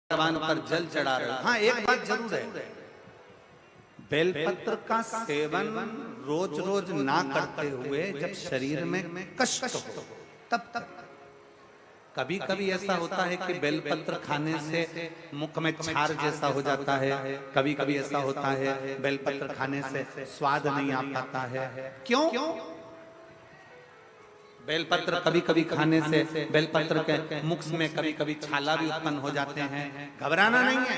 भगवान पर जल चढ़ा रहे हो। हाँ, एक बात जरूर है, बेलपत्र का सेवन रोज रोज ना करते हुए जब शरीर में कष्ट हो तब तक। कभी कभी ऐसा होता है कि बेलपत्र खाने से मुख में छार जैसा हो जाता है, कभी कभी ऐसा होता है बेलपत्र खाने से स्वाद नहीं आ पाता है। क्यों? बेलपत्र कभी कभी खाने से बेलपत्र के मुख में कभी कभी छाला भी उत्पन्न हो जाते हैं। घबराना नहीं है।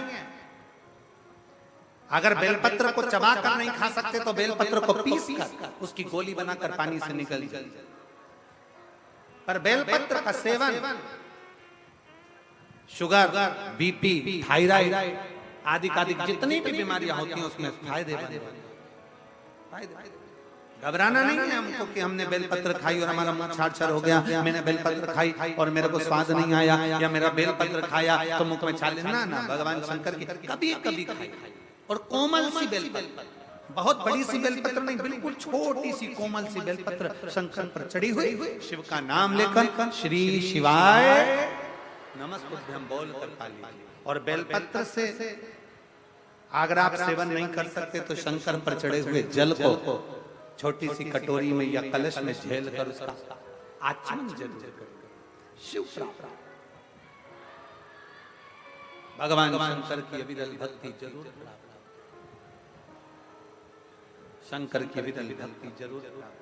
अगर बेलपत्र को चबा कर नहीं खा सकते तो बेलपत्र को पीस कर उसकी गोली बनाकर पानी से निकल जाए। पर बेलपत्र का सेवन शुगर, बीपी, थायराइड आदि जितनी भी बीमारियां होती हैं उसमें फायदेमंद है। घबराना नहीं है हमको कि हमने बेलपत्र खाई और हमारा मुंह छार हो गया, मैंने बेलपत्र खाई और मेरे को स्वाद नहीं आया, या मेरा बेलपत्र खाया तो मुख में छाले। ना ना, भगवान शंकर की कभी कभी खाई। और कोमल सी बेलपत्र, बहुत बड़ी सी बेलपत्र नहीं, बिल्कुल छोटी सी कोमल सी बेलपत्र शंकर पर चढ़ी हुई, शिव का नाम लेकर श्री शिवाय नमस्तुभ्यं बोल कर खा लीजिए। और बेलपत्र से अगर आप सेवन नहीं कर सकते तो शंकर पर चढ़े हुए जल को छोटी सी कटोरी में या कलश में झेल कर उसका आचमन जरूर करें। शिव प्राप्त भगवान शंकर की अविरल भक्ति जरूर प्राप्त, शंकर की अविरल भक्ति जरूर प्राप्त।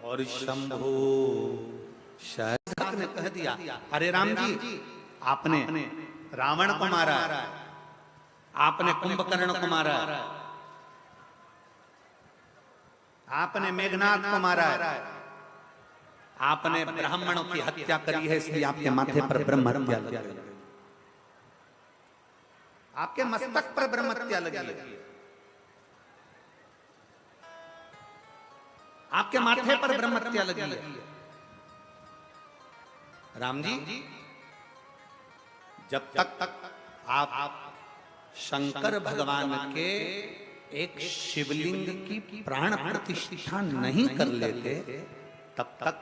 और शंभो शायद ने कह दिया, अरे राम जी, आपने रावण को मारा, आपने कुंभकर्ण को मारा, आपने मेघनाथ को मारा, आपने ब्राह्मणों की हत्या करी है, इसलिए आपके माथे पर ब्रह्म हत्या लगी है, आपके मस्तक पर ब्रह्म हत्या लगी है, आपके माथे पर ब्रह्म हत्या लगी है। राम जी, जब तक आप शंकर भगवान के एक शिवलिंग की प्राण प्रतिष्ठा नहीं कर लेते तब तक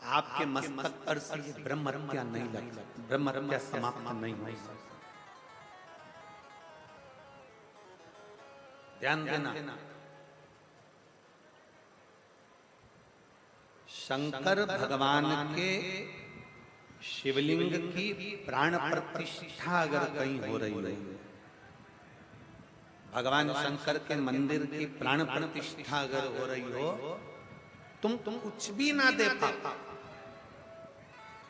आपके मस्तक पर से ब्रह्म हत्या नहीं लग सकती, ब्रह्म हत्या समाप्त नहीं हो सकती। ध्यान देना, शंकर भगवान के शिवलिंग की प्राण प्रतिष्ठा अगर कहीं हो रही है, भगवान शंकर के मंदिर की प्राण प्रतिष्ठा अगर हो रही हो, तुम कुछ भी ना दे पाओ,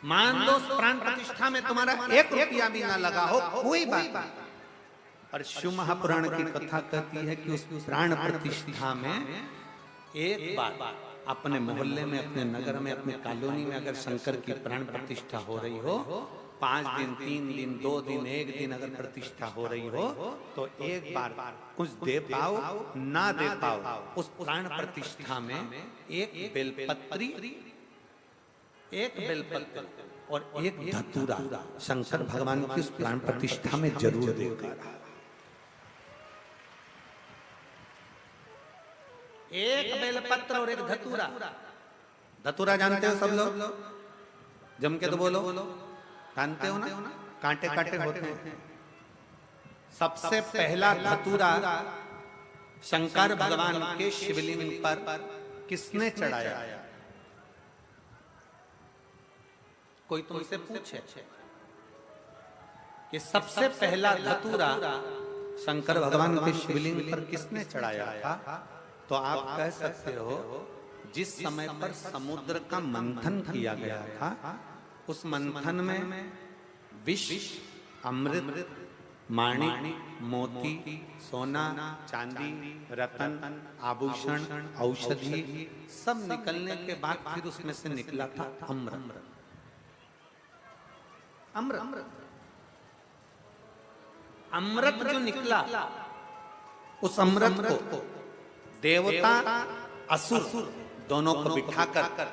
मान लो प्राण प्रतिष्ठा में तुम्हारा 1 रुपया भी ना लगा हो, कोई बात नहीं। और शिव महापुराण की कथा कहती है कि उस प्राण प्रतिष्ठा में एक बार अपने मोहल्ले में, अपने नगर में, अपने कॉलोनी में अगर शंकर की प्राण प्रतिष्ठा हो रही हो, 5 दिन, 3 दिन, 2 दिन, 1 दिन अगर प्रतिष्ठा हो रही हो, तो एक बार कुछ दे पाओ ना दे पाओ, उस प्राण प्रतिष्ठा में एक बेलपत्री, एक बेलपत्र और एक धतूरा शंकर भगवान की उस प्राण प्रतिष्ठा में जरूर देगा। एक बेलपत्र और एक धतूरा। धतूरा जानते हो सब लोग? जम के तो बोलो, जानते हो ना? कांटे कांटे होते हैं। सबसे पहला धतूरा शंकर भगवान के शिवलिंग पर किसने चढ़ाया? कोई तुमसे पूछे कि सबसे पहला धतूरा शंकर भगवान के शिवलिंग पर किसने चढ़ाया था, तो आप कह सकते हो जिस समय पर समुद्र का मंथन किया गया था, उस मंथन में विष, अमृत, माणिक, मोती, सोना, चांदी, रतन, आभूषण, औषधि सब निकलने के बाद फिर उसमें से निकला था अमृत। अमृत अमृत जो निकला, उस अमृत को देवता असुर दोनों को बिठाकर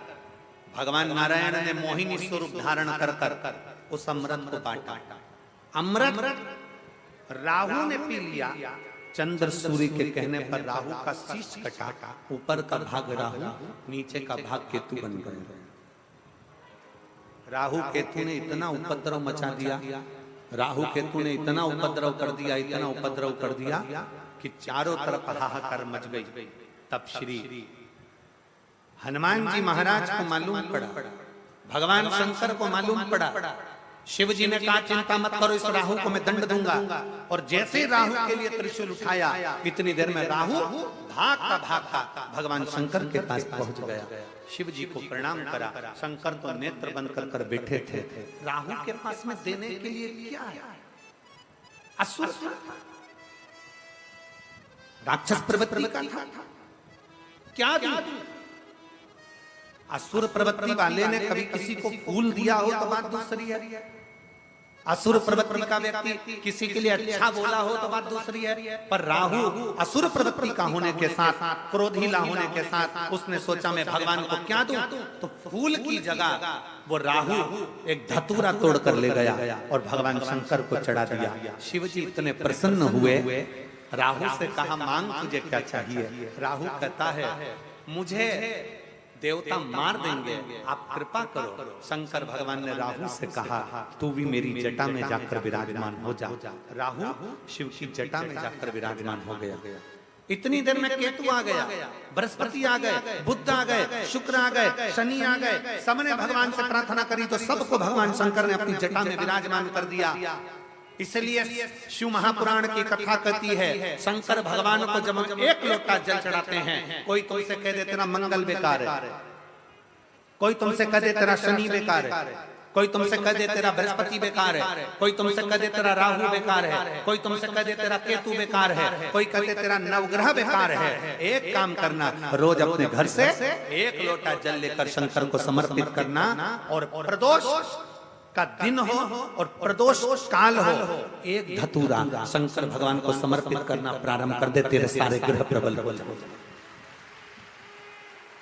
भगवान नारायण ने मोहिनी स्वरूप धारण कर उस अमृत को बांटा। अमृत राहु ने पी लिया। चंद्र सूर्य के कहने पर राहु का शीश कटा, ऊपर का भाग राहु, नीचे का भाग केतु बन गए। राहु केतु ने इतना उपद्रव मचा दिया, राहु केतु ने इतना उपद्रव कर दिया, इतना उपद्रव कर दिया कि चारों तरफ हाहाकार मच गई। तब श्री हनुमान जी महाराज को मालूम पड़ा, भगवान शंकर को मालूम पड़ा। शिव जी ने कहा चिंता मत करो, इस राहु को मैं दंड दूंगा। और जैसे राहु के लिए त्रिशूल उठाया, इतनी देर में राहु भागता भागता भगवान शंकर के पास पहुंच गया। शिव जी को प्रणाम करा। शंकर तो नेत्र बंद कर बैठे थे। राहु के पास में देने के लिए क्या है? असुर राक्षस प्रवृत्ति का था, क्या दूं? असुर प्रवृत्ति वाले ने कभी किसी को फूल दिया हो तो बात दूसरी है, असुर प्रवृत्ति का व्यक्ति किसी के लिए अच्छा बोला हो तो बात दूसरी है। पर राहु असुर प्रवृत्ति का होने के साथ, क्रोधीला होने के साथ उसने सोचा मैं भगवान को क्या दूं, तो फूल की जगह वो राहु एक धतूरा तोड़ कर ले गया और भगवान शंकर को चढ़ा दिया। शिव जी इतने प्रसन्न हुए, राहु से कहा मांग तुझे क्या चाहिए? राहु कहता है मुझे देवता मार देंगे, आप कृपा करो। शंकर भगवान ने राहु से कहा तू भी मेरी जटा में जाकर विराजमान हो जा। राहु शिव की जटा में जाकर विराजमान हो गया। इतनी देर में केतु आ गया, बृहस्पति आ गए, बुध आ गए, शुक्र आ गए, शनि आ गए। सबने भगवान से प्रार्थना करी तो सबको भगवान शंकर ने अपनी जटा में विराजमान कर दिया। इसलिए शिव महापुराण की कथा कहती है शंकर भगवान को जब एक लोटा जल चढ़ाते हैं, कोई तुमसे कह दे तेरा मंगल बेकार है, कोई तुमसे कह दे तेरा शनि बेकार है, कोई तुमसे कह दे तेरा बृहस्पति बेकार है, कोई तुमसे कह दे तेरा राहु बेकार है, कोई तुमसे कह दे तेरा केतु बेकार है, कोई कह दे तेरा नवग्रह बेकार है। एक काम करना, रोज अपने घर से एक लोटा जल लेकर शंकर को समर्पित करना, और प्रदोष का दिन हो और प्रदोष काल हो, एक धतूरा शंकर भगवान को समर्पित करना प्रारंभ कर दे, तेरे सारे ग्रह प्रबल हो जाए,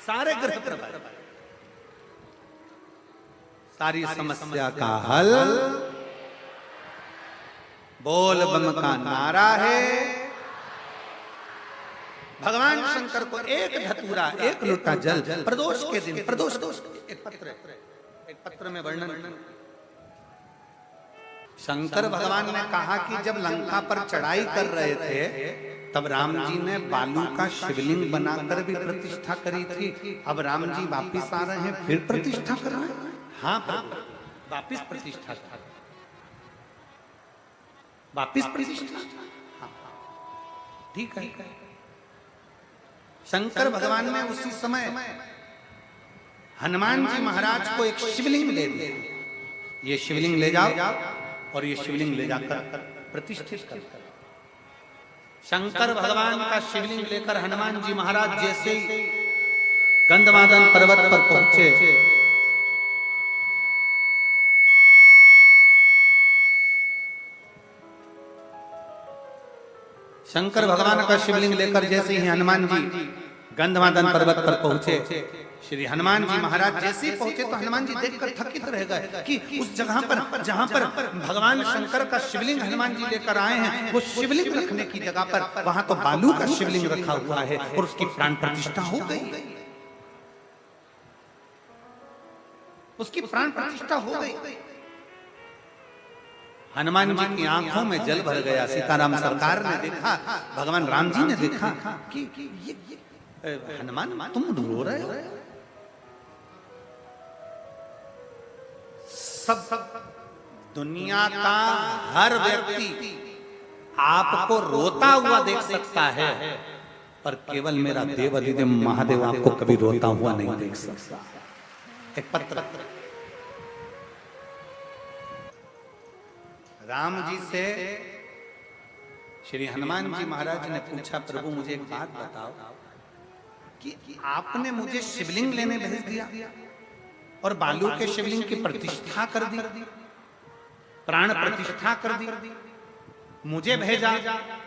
सारे ग्रह प्रबल, सारी समस्या का हल बोल बम का नारा है। भगवान शंकर को एक धतूरा, एक लोटा जल प्रदोष के दिन, प्रदोष एक पत्र में वर्णन, शंकर भगवान ने कहा कि जब लंका पर चढ़ाई कर रहे थे तब राम जी ने बालू का शिवलिंग बनाकर भी प्रतिष्ठा करी थी। अब राम जी वापिस आ रहे हैं, फिर प्रतिष्ठा कर रहे हैं। हाँ प्रभु, वापिस प्रतिष्ठा, वापिस प्रतिष्ठा, ठीक है। शंकर भगवान ने उसी समय हनुमान जी महाराज को एक शिवलिंग दे दिया, ये शिवलिंग ले जाओ और ये शिवलिंग ले जाकर प्रतिष्ठित कर। शंकर भगवान का शिवलिंग लेकर हनुमान जी महाराज जैसे ही गंधमादन पर्वत पर पहुंचे, शंकर भगवान का शिवलिंग लेकर जैसे ही हनुमान जी गंधमादन पर्वत पर पहुंचे, श्री हनुमान जी महाराज जैसे ही पहुंचे तो हनुमान जी देखकर थकित रह गए कि उस जगह पर जहां पर भगवान शंकर का शिवलिंग हनुमान जी लेकर आए हैं, वो शिवलिंग रखने की जगह पर वहां तो बालू का शिवलिंग रखा हुआ है और उसकी प्राण प्रतिष्ठा हो गई, उसकी प्राण प्रतिष्ठा हो गई। हनुमान जी की आंखों में जल भर गया। सीताराम सरकार ने देखा, भगवान राम जी ने देखा कि ये हनुमान तुम रो रहे हो। सब दुनिया का हर व्यक्ति आपको रोता हुआ देख सकता है, पर केवल मेरा देव अधिदेव महादेव आपको कभी रोता हुआ नहीं देख सकता। एक पत्र राम जी से श्री हनुमान जी महाराज ने पूछा, प्रभु मुझे एक बात बताओ कि आपने मुझे शिवलिंग लेने भेज दिया और बालू के शिवलिंग की प्रतिष्ठा कर दी, प्राण प्रतिष्ठा कर दी, मुझे भेजा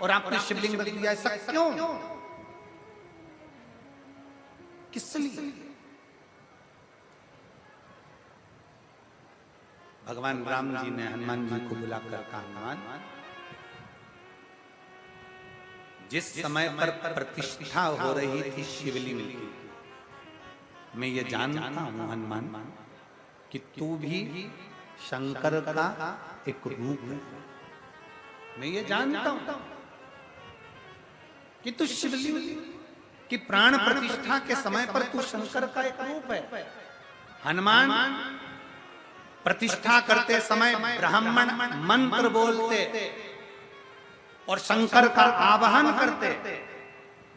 और आपने शिवलिंग रख दिया, ऐसा क्यों, किस लिए? भगवान राम जी ने हनुमान जी को बुलाकर कहा, हनुमान जिस समय पर प्रतिष्ठा हो रही थी शिवलिंग की, मैं ये जानता हूं हनुमान कि तू भी शंकर का एक रूप है। मैं ये जानता हूं कि तू शिवलिंग की प्राण प्रतिष्ठा के समय पर तू शंकर का एक रूप है। हनुमान प्रतिष्ठा करते समय ब्राह्मण मंत्र बोलते और शंकर का आवाहन करते,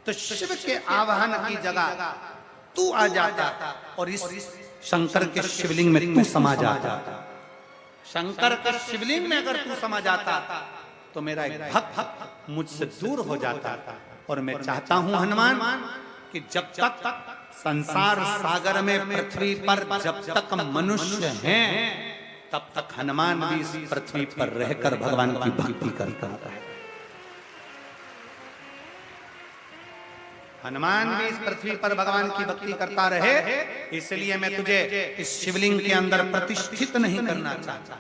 तो शिव के आवाहन की जगह तू आ जाता और इस शंकर के शिवलिंग में तू समा जाता। शंकर के शिवलिंग में अगर तू समा जाता तो मेरा एक भक्त मुझसे दूर हो जाता। और मैं चाहता हूं हनुमान कि जब तक संसार सागर में पृथ्वी पर जब तक मनुष्य हैं तब तक हनुमान भी इस पृथ्वी पर रहकर भगवान की भक्ति करता है। हनुमान भी इस पृथ्वी पर भगवान की भक्ति करता रहे, इसलिए मैं तुझे इस शिवलिंग के अंदर प्रतिष्ठित नहीं करना चाहता।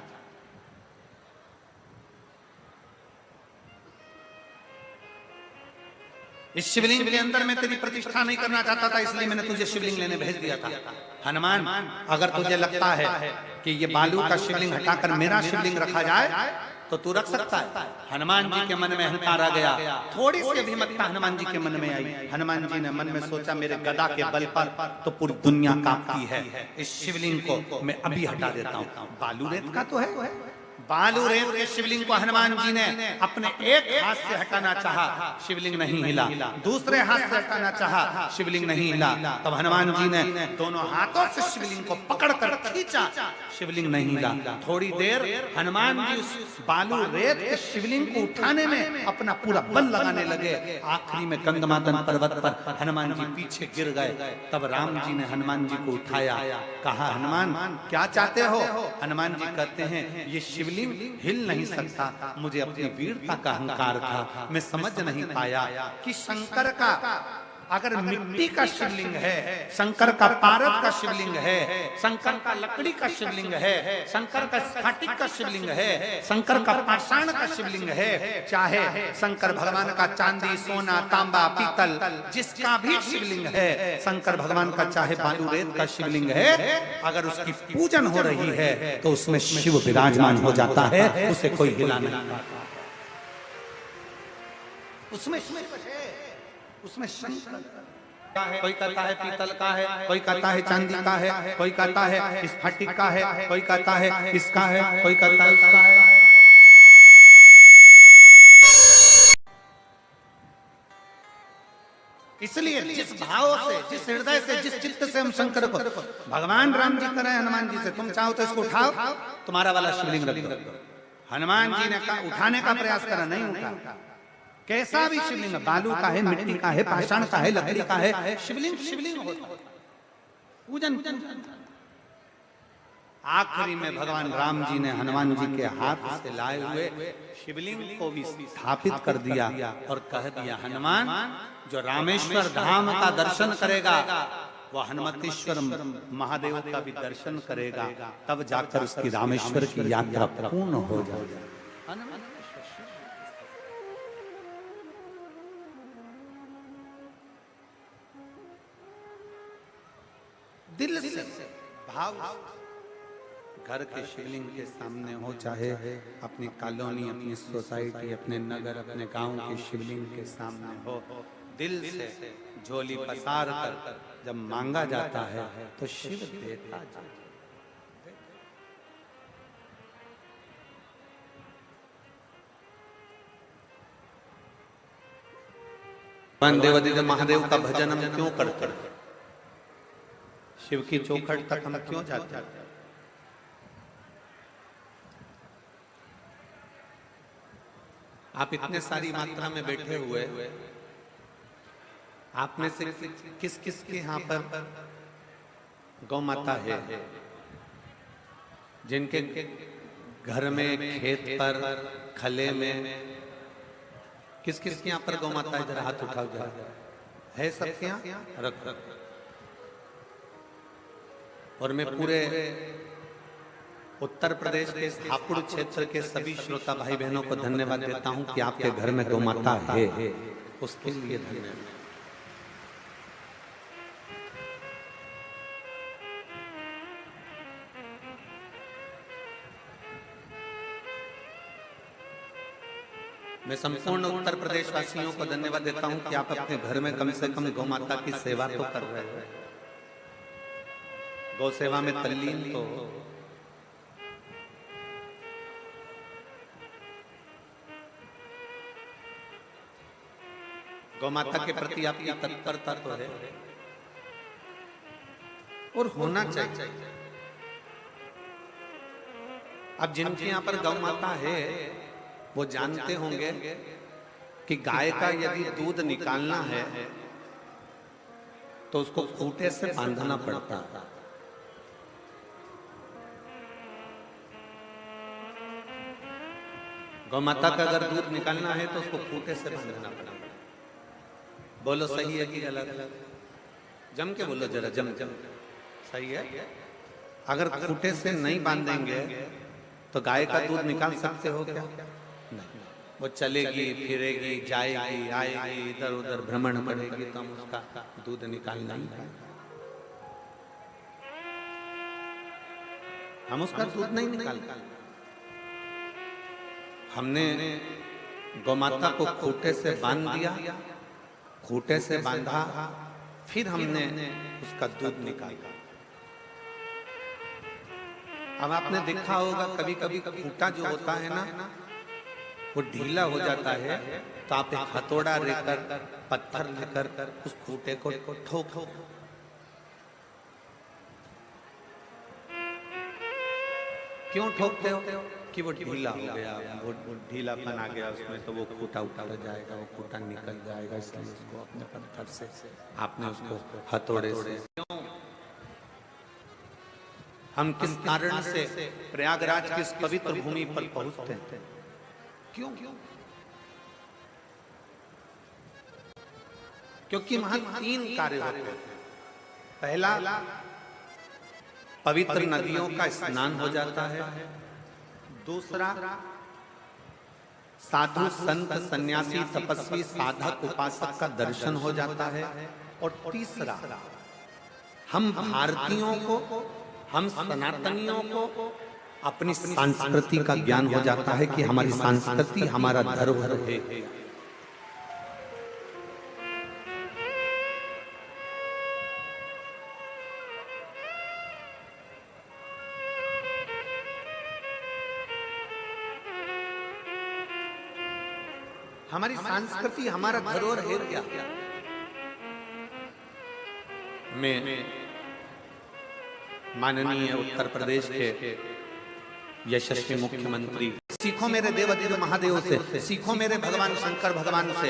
इस शिवलिंग के अंदर मैं तेरी प्रतिष्ठा नहीं करना चाहता था, इसलिए मैंने तुझे शिवलिंग लेने भेज दिया था। हनुमान, अगर तुझे लगता है कि ये बालू का शिवलिंग हटाकर मेरा शिवलिंग रखा जाए तो तू रख सकता है। हनुमान जी के मन में अहंकार आ गया, थोड़ी सी अभिमतता हनुमान जी के मन में आई। हनुमान जी ने मन में सोचा, मेरे गदा के बल पर तो पूरी दुनिया कांपती है, इस शिवलिंग को मैं अभी हटा देता हूँ। बालू रेत का तो है। बालू रेत के शिवलिंग को हनुमान जी ने अपने एक हाथ से हटाना चाहा, शिवलिंग नहीं हिला। दूसरे हाथ से हटाना चाहा, शिवलिंग नहीं हिला। तब हनुमान जी ने दोनों हाथों से शिवलिंग को पकड़कर खींचा, शिवलिंग नहीं हिला। थोड़ी देर हनुमान जी उस बालू रेत के शिवलिंग को उठाने में अपना पूरा बल लगाने लगे। आखिरी में गंगमादन पर्वत पर हनुमान जी पीछे गिर गए। तब राम जी ने हनुमान जी को उठाया, कहा, हनुमान क्या चाहते हो? हनुमान जी कहते हैं, ये शिवलिंग हिल नहीं सकता, मुझे अपनी वीरता का अहंकार था। मैं समझ नहीं पाया कि शंकर का अगर मिट्टी का शिवलिंग है, शंकर का पारद का शिवलिंग है, शंकर का लकड़ी का शिवलिंग है, शंकर का स्फटिक का शिवलिंग है, शंकर का पाषाण का शिवलिंग है, चाहे शंकर भगवान का चांदी, सोना, तांबा, पीतल जिसका भी शिवलिंग है, शंकर भगवान का चाहे बालू रेत का शिवलिंग है, अगर उसकी पूजन हो रही है तो उसमें शिव विराजमान हो जाता है, उसे कोई हिला नहीं पाता। उसमें शंकर का है, कोई कहता है पीतल का है, कोई कहता है चांदी का है, कोई कहता है स्फटिक का है, कोई कहता है इसका है, कोई कहता है उसका है। इसलिए जिस भाव से, जिस हृदय से, जिस चित्त से हम शंकर को, भगवान राम जी करें हनुमान जी से, तुम चाहो तो इसको उठाओ, तुम्हारा वाला शिवलिंग रख दो। हनुमान जी ने कहा, उठाने का प्रयास करा, नहीं उठा। कैसा भी शिवलिंग, बालू का है, मिट्टी का है, पाषाण का है, लकड़ी का है, शिवलिंग शिवलिंग होता है, पूजन। आखिरी में भगवान राम जी ने हनुमान जी के हाथ से लाए हुए शिवलिंग को भी स्थापित कर दिया और कह दिया, हनुमान जो रामेश्वर धाम का दर्शन करेगा वह हनुमतेश्वर महादेव का भी दर्शन करेगा, तब जाकर उसकी रामेश्वर की यात्रा पूर्ण हो जाएगी। दिल से भाव, घर के शिवलिंग के सामने हो, चाहे अपनी कॉलोनी, अपनी सोसाइटी, अपने नगर, अपने गांव के शिवलिंग के सामने हो, दिल से झोली पसार कर जब मांगा जाता है तो शिव देता जाता है। देवादिदेव महादेव का भजन हम क्यों करते हैं? शिव की चौखट तक हम क्यों जाते हैं? आप इतने सारी मात्रा में बैठे हुए, आप में से किस किस के यहाँ पर गौ माता है? जिनके घर में, खेत पर, खले में, किस किस के यहाँ पर गौ माता है? जरा हाथ उठाओ जरा। है सबके यहाँ? रख रख। और मैं पूरे उत्तर प्रदेश के हापुड़ क्षेत्र के सभी श्रोता भाई बहनों को धन्यवाद देता हूं कि आपके घर में गौ माता है, उसके लिए धन्यवाद। मैं संपूर्ण उत्तर प्रदेश वासियों को धन्यवाद देता हूं कि आप अपने घर में कम से कम गौ माता की सेवा तो कर रहे हो, गौ सेवा में तल्लीन तो हो। गौ माता के प्रति आपकी तत्परता तो है और होना चाहिए। अब जिनके यहाँ पर गौ माता है वो जानते होंगे कि गाय का यदि दूध निकालना है तो उसको खूंटे से बांधना पड़ता है। गौ माता का अगर दूध निकालना है तो उसको खूंटे से बांधना पड़ेगा। बोलो सही है कि गलत? जम के बोलो जरा, जम जम। सही है। अगर खूंटे से नहीं बांधेंगे तो गाय का दूध निकाल सकते हो क्या? नहीं। वो चलेगी फिरेगी जाएगी आएगी इधर उधर भ्रमण करेगी तो हम उसका दूध निकालना ही पाएंगे, हम उसका दूध नहीं निकाल। हमने गौमाता को खूंटे से बांध दिया, खूंटे से बांधा, फिर हमने उसका दूध निकाला। अब आपने देखा होगा कभी कभी खूंटा जो होता है ना वो ढीला हो जाता है तो आप एक हथौड़ा लेकर पत्थर लेकर उस खूंटे को ठोको। क्यों ठोकते हो? कि वो ढीला हो गया, वो ढीलापन आ गया उसमें तो वो खूंटा उतर जाएगा, वो खूंटा निकल जाएगा, इसलिए उसको अपने पत्थर से आपने उसको हथौड़े से। हम किस कारण से प्रयागराज की इस पवित्र भूमि पर पहुंचते हैं? क्यों? क्योंकि वहां 3 कार्य होते हैं। पहला, पवित्र नदियों का स्नान हो जाता है। दूसरा, साधु संत सन्यासी तपस्वी साधक उपासक का दर्शन हो जाता है। और तीसरा, हम भारतीयों को, हम सनातनियों को अपनी संस्कृति का ज्ञान हो जाता है कि हमारी संस्कृति हमारा धरोहर है। हमारी संस्कृति हमारा धरोहर है क्या? मैं माननीय उत्तर प्रदेश के यशस्वी मुख्यमंत्री, सीखो मेरे देव महादेव से, सीखो मेरे भगवान शंकर भगवान से।